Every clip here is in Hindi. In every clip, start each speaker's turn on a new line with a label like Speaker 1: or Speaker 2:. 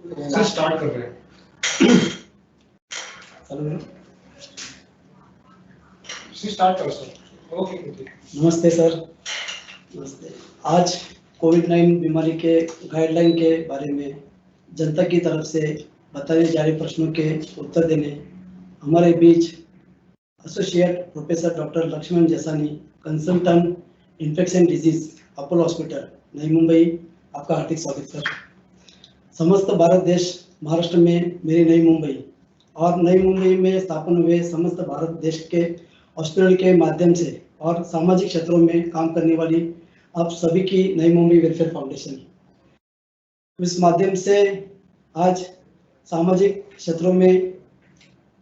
Speaker 1: सर स्टार्ट कर रहे हैं। स्टार्ट करो सर। ओके।
Speaker 2: नमस्ते सर। नमस्ते। आज कोविड-19 बीमारी के गाइडलाइन के बारे में जनता की तरफ से बताए जा रहे प्रश्नों के उत्तर देने हमारे बीच associate professor doctor Laxman Jaisani, consultant infection disease, Apollo hospital, Navi Mumbai, आपका हार्दिक स्वागत सर। समस्त भारत देश महाराष्ट्र में मेरी नई मुंबई और नई मुंबई में स्थापन हुए समस्त भारत देश के हॉस्पिटल के माध्यम से और सामाजिक क्षेत्रों में काम करने वाली आप सभी की नई मुंबई वेलफेयर फाउंडेशन, इस माध्यम से आज सामाजिक क्षेत्रों में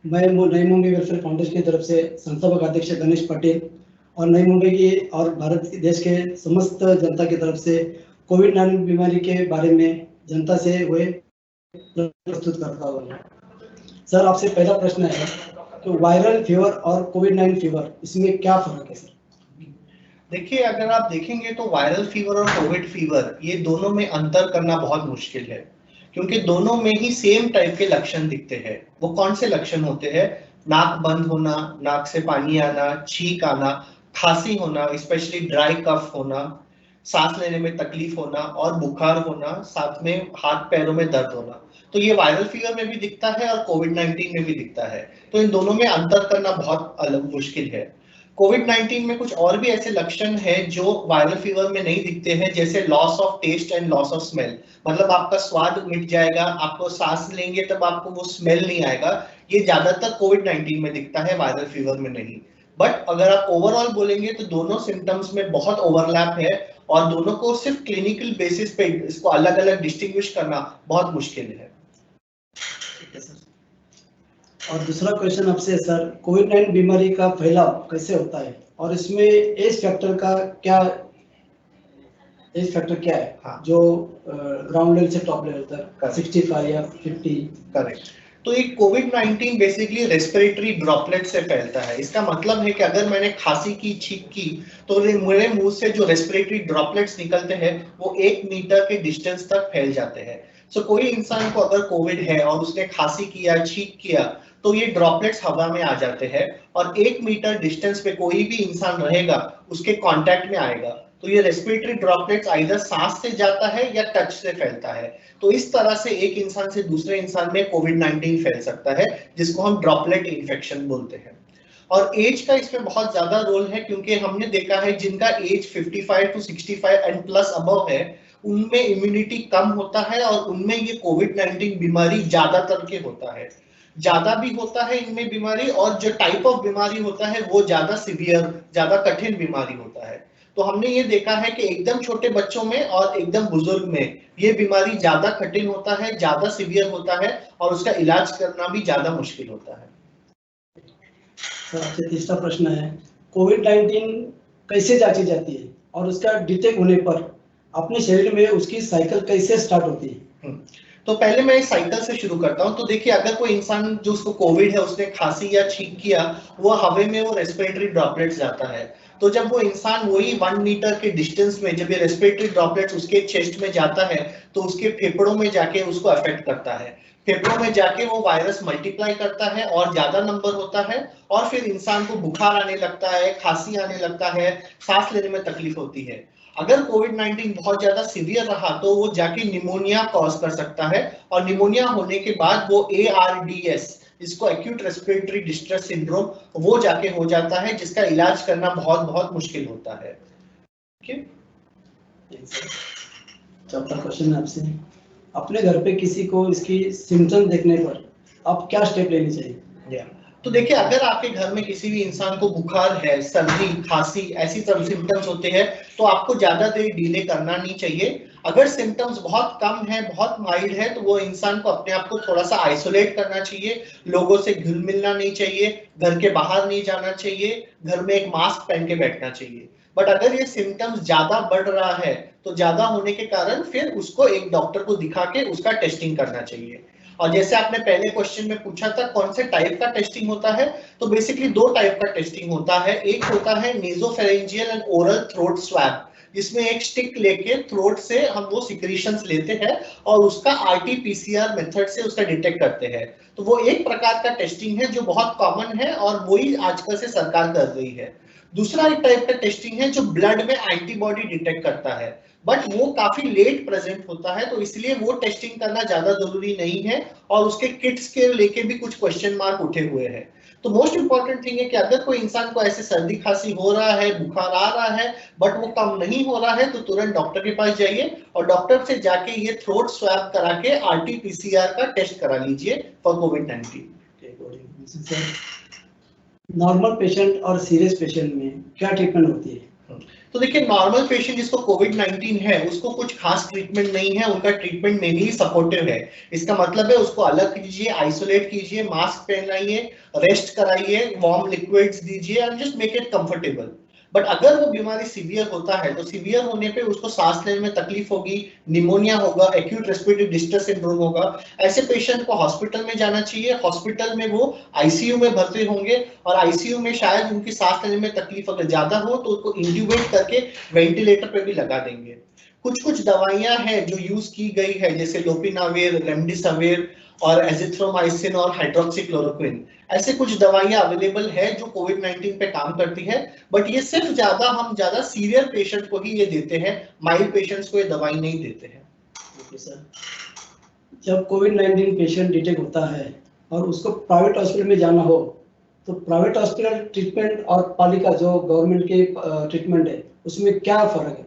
Speaker 2: मैं नई मुंबई वेलफेयर फाउंडेशन की तरफ से संस्थापक अध्यक्ष गणेश पाटिल और नई मुंबई की और भारत देश के समस्त जनता की तरफ से कोविड-19 बीमारी के बारे में जनता से हुए प्रस्तुत करता हूँ। सर, आपसे पहला प्रश्न है कि वायरल फीवर और कोविड-19 फीवर, इसमें क्या फर्क है सर?
Speaker 3: देखिए, अगर आप देखेंगे तो वायरल फीवर और कोविड फीवर ये दोनों में अंतर करना बहुत मुश्किल है, क्योंकि दोनों में ही सेम टाइप के लक्षण दिखते हैं। वो कौन से लक्षण होते हैं? नाक बंद होना, नाक से पानी आना, छींक आना, खांसी होना, स्पेशली ड्राई कफ होना, सांस लेने में तकलीफ होना और बुखार होना, साथ में हाथ पैरों में दर्द होना। तो ये वायरल फीवर में भी दिखता है और कोविड-19 में भी दिखता है। तो इन दोनों में अंतर करना बहुत अलग मुश्किल है। कोविड-19 में कुछ और भी ऐसे लक्षण हैं जो वायरल फीवर में नहीं दिखते हैं, जैसे loss of taste and loss of smell. मतलब आपका स्वाद मिट जाएगा, आपको सांस लेंगे तब आपको वो स्मेल नहीं आएगा। ये ज्यादातर कोविड-19 में दिखता है, वायरल फीवर में नहीं। बट अगर आप ओवरऑल बोलेंगे तो दोनों सिम्टम्स में बहुत ओवरलैप है और दोनों को सिर्फ क्लिनिकल बेसिस पे इसको अलग अलग डिस्टिंग्विश करना बहुत मुश्किल है।
Speaker 2: ठीक है सर। और दूसरा क्वेश्चन आपसे सर, कोविड-19 बीमारी का फैलाव कैसे होता है और इसमें एज फैक्टर क्या है? हाँ। जो ग्राउंड लेवल से टॉप लेवल तक 65 या 50?
Speaker 3: करेक्ट। तो ये कोविड-19 बेसिकली रेस्पिरेटरी ड्रॉपलेट से फैलता है। इसका मतलब है कि अगर मैंने खांसी की, छींक की, तो मेरे मुंह से जो रेस्पिरेटरी ड्रॉपलेट्स निकलते हैं वो 1 मीटर के डिस्टेंस तक फैल जाते हैं। सो कोई इंसान को अगर कोविड है और उसने खांसी किया, छींक किया, तो ये ड्रॉपलेट्स हवा में आ जाते हैं और 1 मीटर डिस्टेंस पे कोई भी इंसान रहेगा उसके कांटेक्ट में आएगा। तो ये रेस्पिरेटरी ड्रॉपलेट्स आइदर सांस से जाता है या टच से फैलता है। तो इस तरह से एक इंसान से दूसरे इंसान में कोविड-19 फैल सकता है, जिसको हम ड्रॉपलेट इन्फेक्शन बोलते हैं। और एज का इसमें बहुत ज्यादा रोल है, क्योंकि हमने देखा है जिनका age 55 to 65 and plus above है, उनमें इम्यूनिटी कम होता है और उनमें ये कोविड-19 बीमारी ज्यादातर के होता है। ज्यादा भी होता है इनमें बीमारी, और जो टाइप ऑफ बीमारी होता है वो ज्यादा सीवियर, ज्यादा कठिन बीमारी होता है। तो हमने ये देखा है कि एकदम छोटे बच्चों में और एकदम बुजुर्ग में ये बीमारी ज्यादा कठिन होता है, ज्यादा सीवियर होता है और उसका इलाज करना भी ज्यादा मुश्किल होता है।
Speaker 2: सर, आपसे तीसरा प्रश्न है, कोविड-19 कैसे जांची जाती है और उसका डिटेक्ट होने पर अपने शरीर में उसकी साइकिल कैसे स्टार्ट होती है?
Speaker 3: तो पहले मैं इस साइकिल से शुरू करता हूं। तो देखिए, अगर कोई इंसान जो उसको कोविड है उसने खांसी या छींक किया, वो हवा में वो रेस्पिरेटरी ड्रॉपलेट्स जाता है। तो जब वो इंसान वही 1 मीटर के डिस्टेंस में जब ये रेस्पिरेटरी ड्रॉपलेट्स उसके चेस्ट में जाता है तो उसके फेफड़ों में जाके उसको अफेक्ट करता है। फेफड़ों में जाके वो वायरस मल्टीप्लाई करता है और ज्यादा नंबर होता है और फिर इंसान को बुखार आने लगता है, खांसी आने लगता है, सांस लेने में तकलीफ होती है। अगर कोविड-19 बहुत ज्यादा सीवियर रहा तो वो जाके निमोनिया कॉज कर सकता है और निमोनिया होने के बाद वो ARDS, इसको एक्यूट रेस्पिरेटरी डिस्ट्रेस सिंड्रोम, वो जाके हो जाता है, जिसका इलाज करना बहुत बहुत मुश्किल होता है।
Speaker 2: चौथा क्वेश्चन आपसे, अपने घर पे किसी को इसकी सिम्टम देखने पर आप क्या स्टेप लेनी चाहिए?
Speaker 3: तो देखिए, अगर आपके घर में किसी भी इंसान को बुखार है, सर्दी, खांसी, ऐसी सब सिम्टम्स होते हैं तो आपको ज्यादा देर डिले करना नहीं चाहिए। अगर सिम्टम्स बहुत कम है, बहुत माइल्ड है, तो वो इंसान को अपने आप को थोड़ा सा आइसोलेट करना चाहिए, लोगों से घुल मिलना नहीं चाहिए, घर के बाहर नहीं जाना चाहिए, घर में एक मास्क पहन के बैठना चाहिए। बट अगर ये सिम्टम्स ज्यादा बढ़ रहा है तो ज्यादा होने के कारण फिर उसको एक डॉक्टर को दिखा के उसका टेस्टिंग करना चाहिए। और जैसे आपने पहले क्वेश्चन में पूछा था कौन से टाइप का टेस्टिंग होता है, तो बेसिकली 2 टाइप का टेस्टिंग होता है। एक होता है nasopharyngeal and oral throat swab, जिसमें एक स्टिक लेके थ्रोट से हम वो सिक्रीशंस लेते हैं और उसका RT-PCR मेथड से उसका डिटेक्ट करते हैं। तो वो एक प्रकार का टेस्टिंग है जो बहुत कॉमन है और वही आजकल से सरकार कर रही है। दूसरा एक टाइप का टेस्टिंग है जो ब्लड में एंटीबॉडी डिटेक्ट करता है, बट वो काफी लेट प्रेजेंट होता है, तो इसलिए वो टेस्टिंग करना ज्यादा जरूरी नहीं है और उसके किट्स के लेके भी कुछ क्वेश्चन मार्क उठे हुए हैं। तो मोस्ट इंपॉर्टेंट थिंग है कि अगर कोई इंसान को ऐसे सर्दी खांसी हो रहा है, बुखार आ रहा है बट वो कम नहीं हो रहा है, तो तुरंत डॉक्टर के पास जाइए और डॉक्टर से जाके ये थ्रोट स्वैब करा के RT-PCR का टेस्ट करा लीजिए फॉर कोविड-19।
Speaker 2: नॉर्मल पेशेंट और सीरियस पेशेंट में क्या ट्रीटमेंट होती है?
Speaker 3: तो देखिए, नॉर्मल पेशेंट जिसको कोविड-19 है उसको कुछ खास ट्रीटमेंट नहीं है, उनका ट्रीटमेंट मेनली सपोर्टिव है। इसका मतलब है उसको अलग कीजिए, आइसोलेट कीजिए, मास्क पहनाइए, रेस्ट कराइए, वार्म लिक्विड्स दीजिए and just make it comfortable. But अगर वो बीमारी सीवियर होता है तो सीवियर होने पे उसको सांस लेने में तकलीफ होगी, निमोनिया होगा, एक्यूट रेस्पिरेटरी डिस्ट्रेस सिंड्रोम होगा। ऐसे पेशेंट को हॉस्पिटल में जाना चाहिए। हॉस्पिटल में वो आईसीयू में भर्ती होंगे और आईसीयू में शायद उनकी सांस लेने में तकलीफ अगर ज्यादा हो तो उसको इंट्यूबेट करके वेंटिलेटर पे भी लगा देंगे। कुछ दवाइयां हैं जो यूज की गई है, जैसे लोपिनाविर, रेमडेसिविर और एजिथ्रोमाइसिन और हाइड्रोक्सीक्लोरोक्विन। ऐसे कुछ दवाइयां अवेलेबल है जो कोविड-19 पे काम करती है, बट ये सिर्फ ज्यादा सीवियर पेशेंट को ही ये देते हैं, माइल्ड पेशेंट्स को ये दवाई नहीं देते हैं।
Speaker 2: ओके सर, जब कोविड-19 पेशेंट डिटेक्ट होता है और उसको प्राइवेट हॉस्पिटल में जाना हो तो प्राइवेट हॉस्पिटल ट्रीटमेंट और पालिका जो गवर्नमेंट के ट्रीटमेंट है उसमें क्या फर्क है?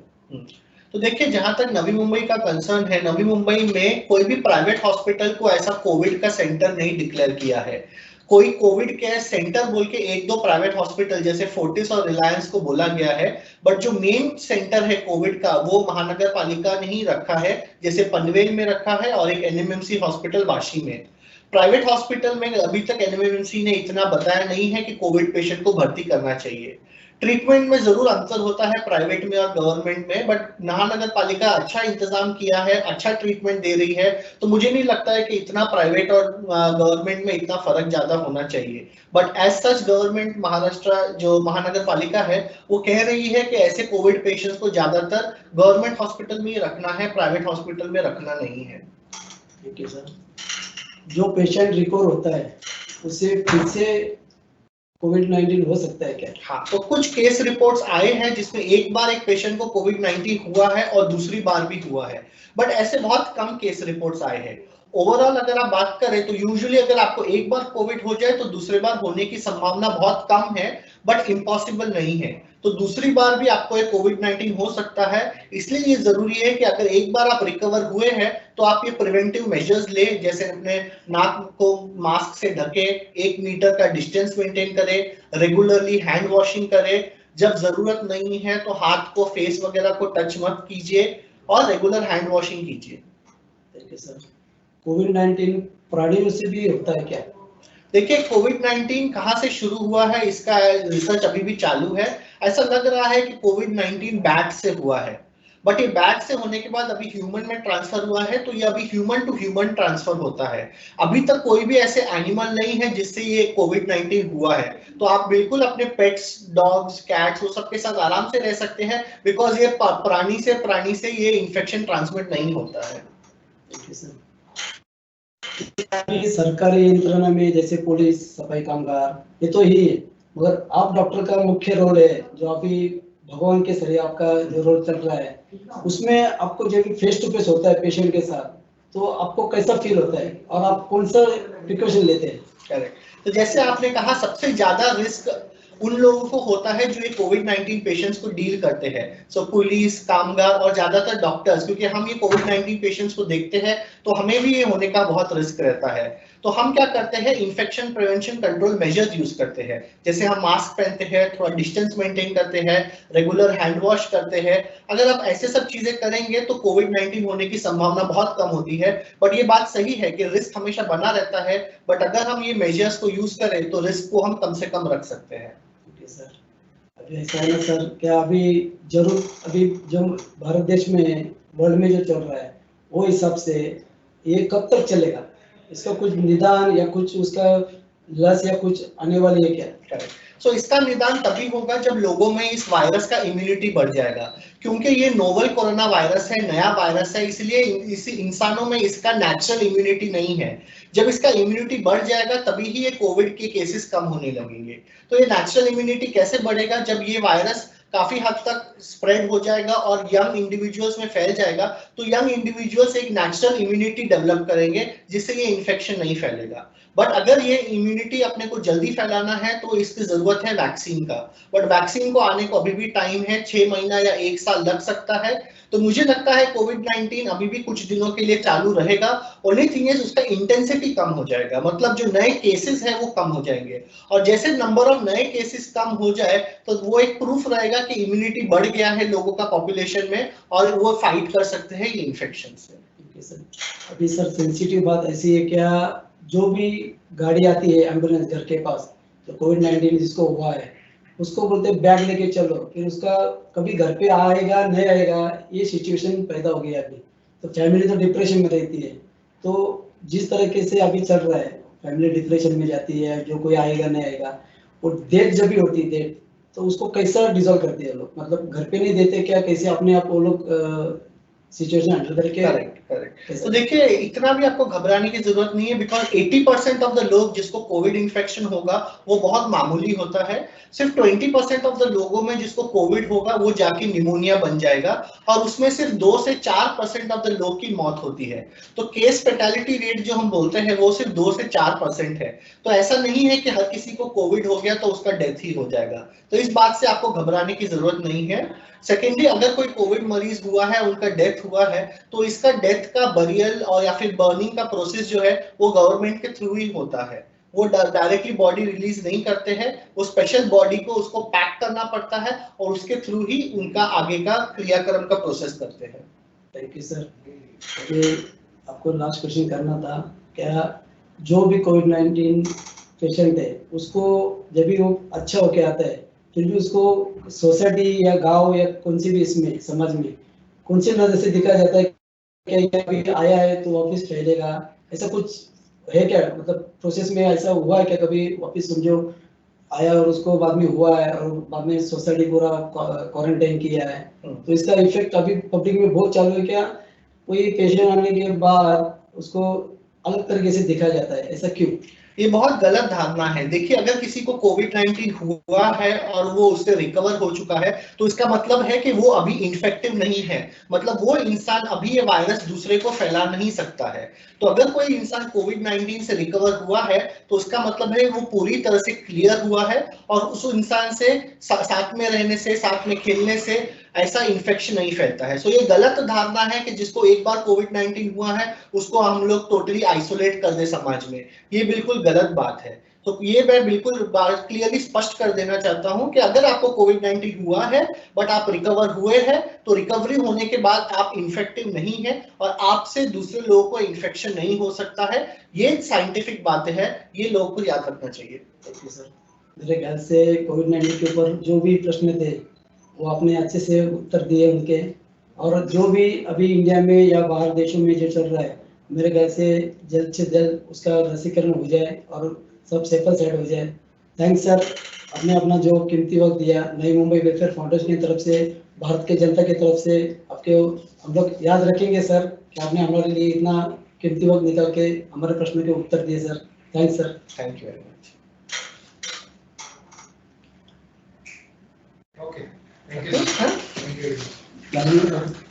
Speaker 3: तो देखिए, जहां तक नवी मुंबई का कंसर्न है, नवी मुंबई में कोई भी प्राइवेट हॉस्पिटल को ऐसा कोविड का सेंटर नहीं डिक्लेयर किया है। कोई कोविड केयर सेंटर बोल के एक दो प्राइवेट हॉस्पिटल जैसे फोर्टिस और रिलायंस को बोला गया है, बट जो मेन सेंटर है कोविड का वो महानगर पालिका ने ही रखा है, जैसे पनवेल में रखा है और एक एनएमएमसी हॉस्पिटल वाशी में। प्राइवेट हॉस्पिटल में अभी तक एनएमएमसी ने इतना बताया नहीं है कि कोविड पेशेंट को भर्ती करना चाहिए। ट्रीटमेंट में जरूर अंतर होता है प्राइवेट में और गवर्नमेंट में, बट महानगर पालिका अच्छा इंतजाम किया है, अच्छा ट्रीटमेंट दे रही है, तो मुझे नहीं लगता है कि इतना प्राइवेट और गवर्नमेंट में इतना फर्क ज्यादा होना चाहिए। But as such government Maharashtra जो महानगर पालिका है वो कह रही है कि ऐसे कोविड पेशेंट्स को ज्यादातर गवर्नमेंट हॉस्पिटल में ही रखना है, प्राइवेट हॉस्पिटल में रखना नहीं है।
Speaker 2: ठीक है सर, जो पेशेंट रिकवर होता है उसे फिर से कोविड-19 हो सकता है क्या?
Speaker 3: हाँ, तो कुछ केस रिपोर्ट्स आए हैं जिसमें एक बार एक पेशेंट को कोविड-19 हुआ है और दूसरी बार भी हुआ है, बट ऐसे बहुत कम केस रिपोर्ट्स आए हैं। ओवरऑल अगर आप बात करें तो यूजुअली अगर आपको एक बार कोविड हो जाए तो दूसरी बार होने की संभावना बहुत कम है, बट इम्पॉसिबल नहीं है। तो दूसरी बार भी आपको एक कोविड-19 हो सकता है, इसलिए ये जरूरी है कि अगर एक बार आप रिकवर हुए हैं तो आप ये प्रिवेंटिव मेजर्स ले, जैसे अपने नाक को मास्क से ढके, 1 मीटर का डिस्टेंस मेंटेन करें, रेगुलरली हैंड वॉशिंग करें, जब जरूरत नहीं है तो हाथ को, फेस वगैरह को टच मत कीजिए और रेगुलर हैंड वॉशिंग कीजिए।
Speaker 2: ठीक है सर, कोविड-19 प्राणियों से भी होता है क्या?
Speaker 3: देखिए, कोविड-19 कहां से शुरू हुआ है इसका रिसर्च अभी भी चालू है। ऐसा लग रहा है कि कोविड-19 बैट से हुआ है, बट ये बैट से होने के बाद अभी ह्यूमन में ट्रांसफर हुआ है, तो ये अभी ह्यूमन टू ह्यूमन ट्रांसफर होता है। अभी तक कोई भी ऐसे एनिमल नहीं है जिससे ये कोविड-19 हुआ है, तो आप बिल्कुल अपने पेट्स, डॉग्स, कैट्स वो सबके साथ आराम से रह सकते हैं, बिकॉज ये प्राणी से ये इन्फेक्शन ट्रांसमिट नहीं होता है।
Speaker 2: सरकारी यंत्रणा में जैसे पुलिस, सफाई कामगार, ये तो ही है, मगर आप डॉक्टर का मुख्य रोल है जो अभी भगवान के सरिया आपका जो रोल चल रहा है, उसमें आपको जब फेस टू फेस होता है पेशेंट के साथ तो आपको कैसा फील होता है और आप कौन सा प्रिकॉशन लेते हैं?
Speaker 3: करेक्ट, तो जैसे आपने कहा सबसे ज्यादा रिस्क उन लोगों को होता है जो ये कोविड-19 पेशेंट्स को डील करते हैं, सो पुलिस, कामगार और ज्यादातर डॉक्टर्स, क्योंकि हम ये कोविड-19 पेशेंट्स को देखते हैं तो हमें भी ये होने का बहुत रिस्क रहता है। तो हम क्या करते हैं, infection prevention control measures use करते हैं, जैसे हम मास्क पहनते हैं, थोड़ा डिस्टेंस मेंटेन करते हैं, रेगुलर हैंड वॉश करते हैं। अगर आप ऐसे सब चीजें करेंगे तो कोविड-19 होने की संभावना बहुत कम होती है। बट ये बात सही है कि रिस्क हमेशा बना रहता है, बट अगर हम ये मेजर्स को यूज करें तो रिस्क को हम कम से कम रख सकते हैं।
Speaker 2: सर, अभी ऐसा है ना सर, क्या अभी जो भारत देश में, वर्ल्ड में जो चल रहा है वो हिसाब से ये कब तक चलेगा? इसका कुछ निदान या कुछ उसका लस या कुछ आने वाली है क्या?
Speaker 3: सो इसका निदान तभी होगा जब लोगों में इस वायरस का इम्यूनिटी बढ़ जाएगा, क्योंकि ये नोवल कोरोना वायरस है, नया वायरस है, इसलिए इस इंसानों में इसका नेचुरल इम्यूनिटी नहीं है। जब इसका इम्यूनिटी बढ़ जाएगा तभी ही ये कोविड के केसेस कम होने लगेंगे। तो ये नेचुरल इम्यूनिटी कैसे बढ़ेगा? जब ये वायरस काफी हद तक स्प्रेड हो जाएगा और यंग इंडिविजुअल्स में फैल जाएगा, तो यंग इंडिविजुअल्स एक नेचुरल इम्यूनिटी डेवलप करेंगे जिससे ये इन्फेक्शन नहीं फैलेगा। बट अगर ये इम्यूनिटी अपने को जल्दी फैलाना है तो इसकी जरूरत है वैक्सीन का। बट वैक्सीन को आने को अभी भी टाइम है, 6 महीना या 1 साल लग सकता है। तो मुझे लगता है कोविड-19 अभी भी कुछ दिनों के लिए चालू रहेगा। ओनली थिंग इज उसका इंटेंसिटी कम हो जाएगा, मतलब जो नए केसेस है वो कम हो जाएंगे। और जैसे नंबर ऑफ नए केसेस कम हो जाए तो वो एक प्रूफ रहेगा कि इम्यूनिटी बढ़ गया है लोगों का पॉपुलेशन में और वो फाइट कर सकते हैं ये इन्फेक्शन से।
Speaker 2: अभी सर सेंसिटिव बात ऐसी है क्या, जो भी गाड़ी आती है एम्बुलेंस घर के पास, तो कोविड-19 जिसको हुआ है उसको बोलते हैं बैग लेके चलो, फिर उसका कभी घर पे आएगा नहीं आएगा, ये सिचुएशन पैदा हो गया अभी। तो फैमिली तो डिप्रेशन में रहती है। तो जिस तरीके से अभी चल रहा है, फैमिली डिप्रेशन में जाती है, जो कोई आएगा नहीं आएगा। और डेथ जब भी होती है डेथ, तो उसको कैसा डिसॉल्व करते हैं लोग, मतलब घर पे नहीं देते क्या, कैसे अपने आप वो लोग सिचुएशन हैंडल करके?
Speaker 3: करेक्ट। तो देखिए इतना भी आपको घबराने की जरूरत नहीं है, बिकॉज 80% ऑफ द लोग जिसको कोविड इन्फेक्शन होगा वो बहुत मामूली होता है। सिर्फ 20% ऑफ द लोगों में जिसको कोविड होगा वो जाके निमोनिया बन जाएगा, और उसमें सिर्फ 2 से 4% ऑफ द लोग की मौत होती है। तो केस फेटेलिटी रेट जो हम बोलते हैं वो सिर्फ 2 से 4% है। तो ऐसा नहीं है कि हर किसी को कोविड हो गया तो उसका डेथ ही हो जाएगा। तो इस बात से आपको घबराने की जरूरत नहीं है। सेकेंडली, अगर कोई कोविड मरीज हुआ है, उनका डेथ हुआ है, तो इसका डेथ का बरियल और या फिर बर्निंग का प्रोसेस जो है वो गवर्नमेंट के थ्रू ही होता है। वो डायरेक्टली बॉडी रिलीज नहीं करते हैं, वो स्पेशल बॉडी को उसको पैक करना पड़ता है और उसके थ्रू ही उनका आगे का क्रियाक्रम का प्रोसेस करते हैं।
Speaker 2: Thank you sir. ये आपको लास्ट क्वेश्चन करना था, क्या जो भी कोविड-19 पेशेंट है उसको जब भी वो अच्छा होके आता है फिर भी उसको सोसाइटी या गांव या कौन सी भी इसमें समाज में कौन सी नजर से दिखा जाता है कि ये अभी आया है तो वापस फैलेगा, ऐसा कुछ है क्या? मतलब प्रोसेस में ऐसा हुआ है क्या कभी, वापस समझो आया और उसको बाद में हुआ है और बाद में सोसाइटी पूरा क्वारंटाइन किया है, तो इसका इफेक्ट अभी पब्लिक में बहुत चालू है क्या? कोई पेशेंट आने के बाद उसको अलग तरीके से देखा जाता है, ऐसा क्यों?
Speaker 3: ये बहुत गलत धारणा है। देखिए, अगर किसी को कोविड-19 हुआ है और वो उससे रिकवर हो चुका है तो इसका मतलब है कि वो अभी इन्फेक्टिव नहीं है, मतलब वो इंसान अभी ये वायरस दूसरे को फैला नहीं सकता है। तो अगर कोई इंसान कोविड-19 से रिकवर हुआ है तो उसका मतलब है वो पूरी तरह से क्लियर हुआ है और उस इंसान से साथ में रहने से, साथ में खेलने से ऐसा इन्फेक्शन नहीं फैलता है। सो ये गलत धारणा है कि जिसको एक बार कोविड-19 हुआ है उसको हम लोग टोटली आइसोलेट कर दे समाज में, ये बिल्कुल गलत बात है। तो ये मैं बिल्कुल क्लियरली स्पष्ट कर देना चाहता हूं कि अगर आपको कोविड-19 हुआ है बट आप रिकवर हुए हैं तो रिकवरी होने के बाद आप इन्फेक्टिव नहीं है और आपसे दूसरे लोगों को इन्फेक्शन नहीं हो सकता है। ये साइंटिफिक बातें है, ये लोगों को याद रखना चाहिए।
Speaker 2: Thank you sir. मेरे ख्याल से कोविड-19 के ऊपर जो भी प्रश्न थे वो आपने अच्छे से उत्तर दिए उनके, और जो भी अभी इंडिया में या बाहर देशों में जो चल रहा है, मेरे ख्याल से जल्द से जल्द उसका रसीकरण हो जाए और सब सेफल साइड हो जाए। थैंक्स सर, आपने अपना जो कीमती वक्त दिया नई मुंबई वेलफेयर फाउंडेशन की तरफ से, भारत के जनता की तरफ से आपके हम लोग याद रखेंगे सर कि आपने हमारे लिए इतना कीमती वक्त निकाल के हमारे प्रश्नों के उत्तर दिए sir. Thanks sir.
Speaker 3: Thank you very much.
Speaker 1: Okay. Thank you. Thank you.